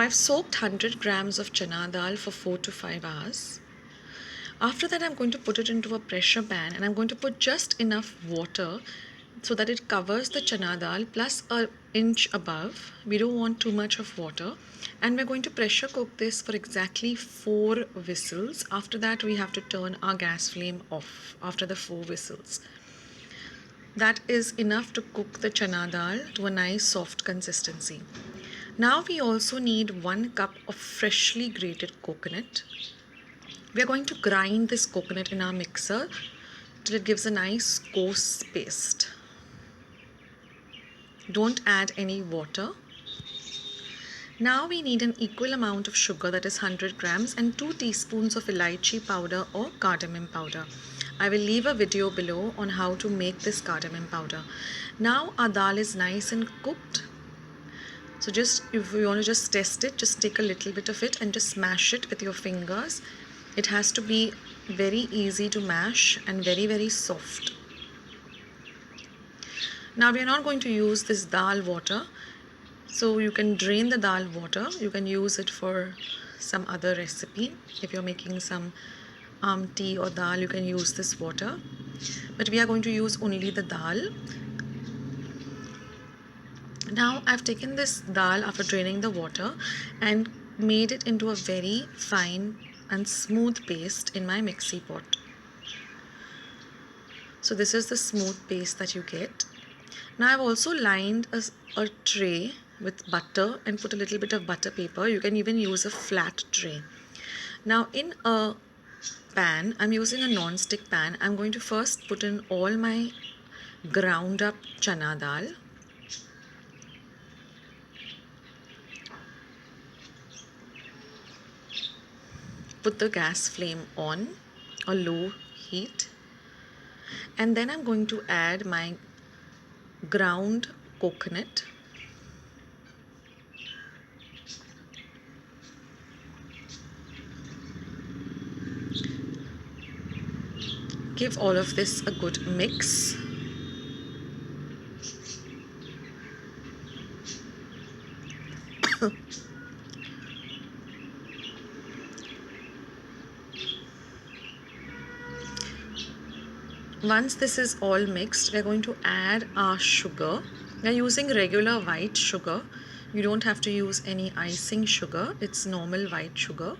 I've soaked 100 grams of chana dal for 4 to 5 hours. After that, I'm going to put it into a pressure pan and I'm going to put just enough water so that it covers the chana dal plus an inch above. We don't want too much of water. And we're going to pressure cook this for exactly 4 whistles. After that, we have to turn our gas flame off after the 4 whistles. That is enough to cook the chana dal to a nice soft consistency. Now we also need 1 cup of freshly grated coconut. We are going to grind this coconut in our mixer till it gives a nice coarse paste. Don't add any water. Now we need an equal amount of sugar, that is 100 grams, and 2 teaspoons of elaichi powder or cardamom powder. I will leave a video below on how to make this cardamom powder. Now our dal is nice and cooked. So just if you want to just test it, just take a little bit of it and just smash it with your fingers. It has to be very easy to mash and very, very soft. Now we are not going to use this dal water. So you can drain the dal water. You can use it for some other recipe. If you're making some tea or dal, you can use this water. But we are going to use only the dal. Now I've taken this dal after draining the water and made it into a very fine and smooth paste in my mixie pot. So this is the smooth paste that you get. Now I've also lined a tray with butter and put a little bit of butter paper. You can even use a flat tray. Now in a pan, I'm using a non-stick pan. I'm going to first put in all my ground up chana dal. Put the gas flame on a low heat, and then I'm going to add my ground coconut. Give all of this a good mix. Once this is all mixed, we're going to add our sugar. We're using regular white sugar. You don't have to use any icing sugar. It's normal white sugar.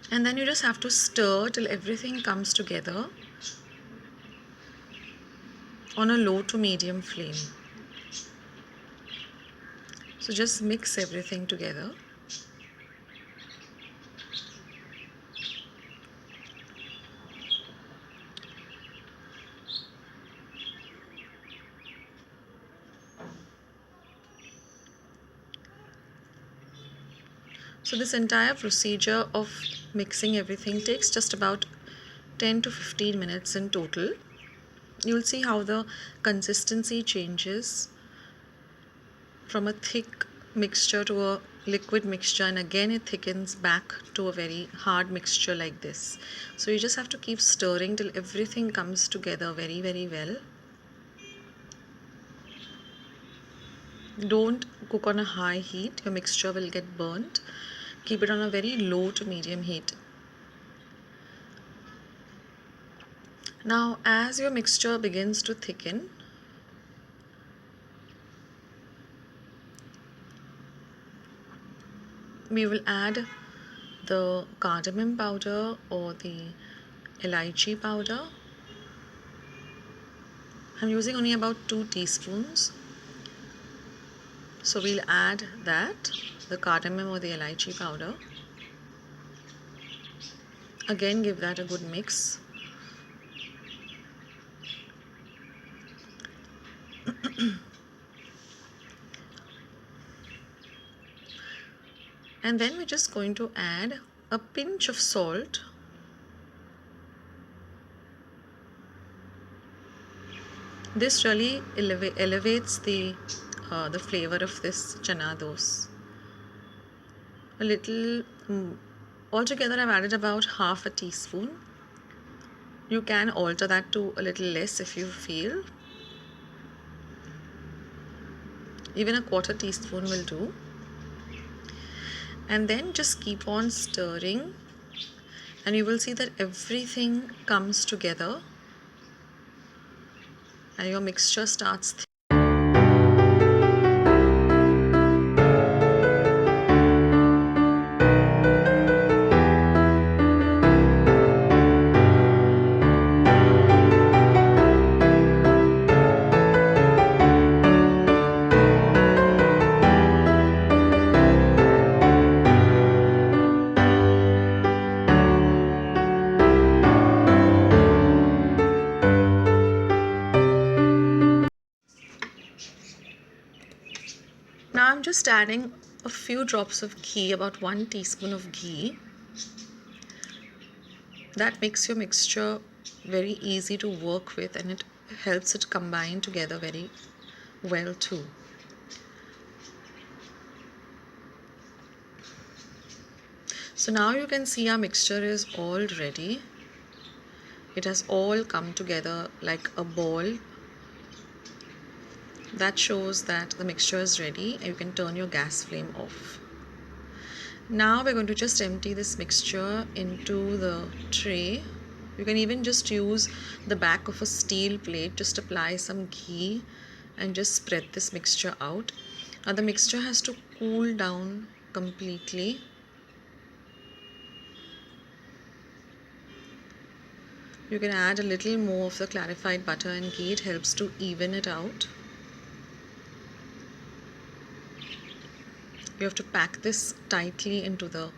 And then you just have to stir till everything comes together on a low to medium flame. So just mix everything together. So this entire procedure of mixing everything takes just about 10 to 15 minutes in total. You will see how the consistency changes from a thick mixture to a liquid mixture, and again it thickens back to a very hard mixture like this. So you just have to keep stirring till everything comes together very, very well. Don't cook on a high heat, your mixture will get burnt. Keep it on a very low to medium heat. Now as your mixture begins to thicken, we will add the cardamom powder or the elaichi powder. I'm using only about 2 teaspoons. So we'll add that, the cardamom or the elaichi powder. Again, give that a good mix. And then we're just going to add a pinch of salt. This really elevates the flavor of this chana doce. A little, altogether I've added about half a teaspoon. You can alter that to a little less if you feel. Even a quarter teaspoon will do. And then just keep on stirring, and you will see that everything comes together and your mixture starts Now I'm just adding a few drops of ghee, about 1 teaspoon of ghee. That makes your mixture very easy to work with, and it helps it combine together very well too. So now you can see our mixture is all ready. It has all come together like a ball. That shows that the mixture is ready, and you can turn your gas flame off. Now we're going to just empty this mixture into the tray. You can even just use the back of a steel plate, just apply some ghee and just spread this mixture out. Now the mixture has to cool down completely. You can add a little more of the clarified butter and ghee. It helps to even it out. You have to pack this tightly into the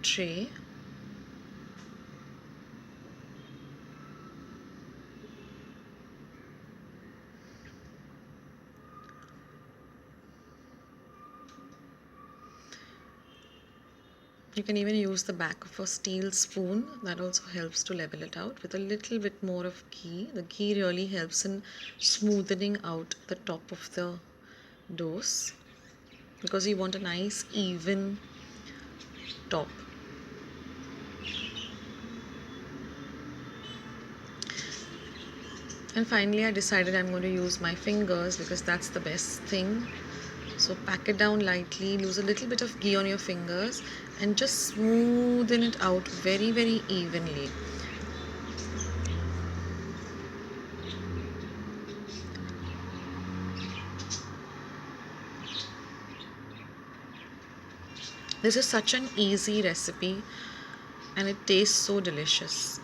tray. You can even use the back of a steel spoon. That also helps to level it out with a little bit more of ghee. The ghee really helps in smoothing out the top of the dose, because you want a nice even top. And finally I decided I'm going to use my fingers, because that's the best thing. So pack it down lightly, use a little bit of ghee on your fingers and just smoothen it out very, very evenly. This is such an easy recipe and it tastes so delicious.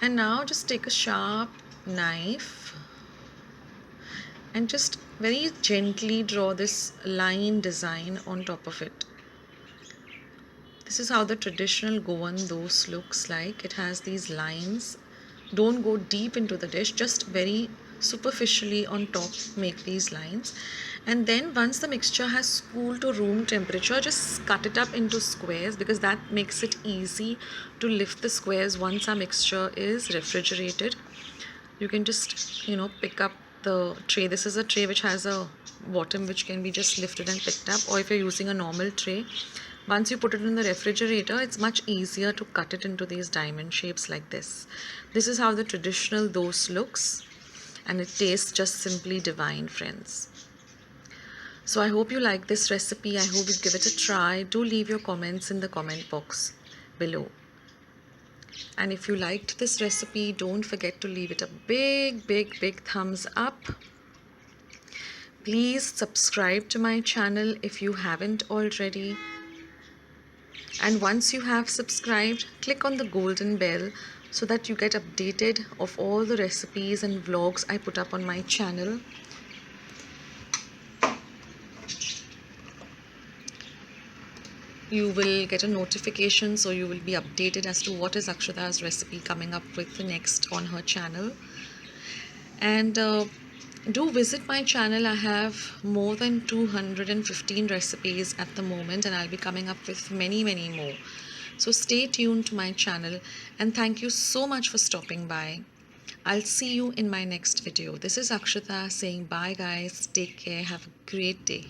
And now just take a sharp knife and just very gently draw this line design on top of it. This is how the traditional Goan Doce looks like. It has these lines. Don't go deep into the dish, just very superficially on top make these lines. And then once the mixture has cooled to room temperature, just cut it up into squares, because that makes it easy to lift the squares once our mixture is refrigerated. You can just, pick up the tray. This is a tray which has a bottom which can be just lifted and picked up, or if you're using a normal tray, once you put it in the refrigerator, it's much easier to cut it into these diamond shapes like this. This is how the traditional doce looks, and it tastes just simply divine, friends. So I hope you like this recipe. I hope you give it a try. Do leave your comments in the comment box below. And if you liked this recipe, don't forget to leave it a big, big, big thumbs up. Please subscribe to my channel if you haven't already. And once you have subscribed, click on the golden bell so that you get updated of all the recipes and vlogs I put up on my channel. You will get a notification, so you will be updated as to what is Akshata's recipe coming up with next on her channel. And do visit my channel. I have more than 215 recipes at the moment, and I'll be coming up with many, many more. So stay tuned to my channel, and thank you so much for stopping by. I'll see you in my next video. This is Akshata saying bye guys. Take care. Have a great day.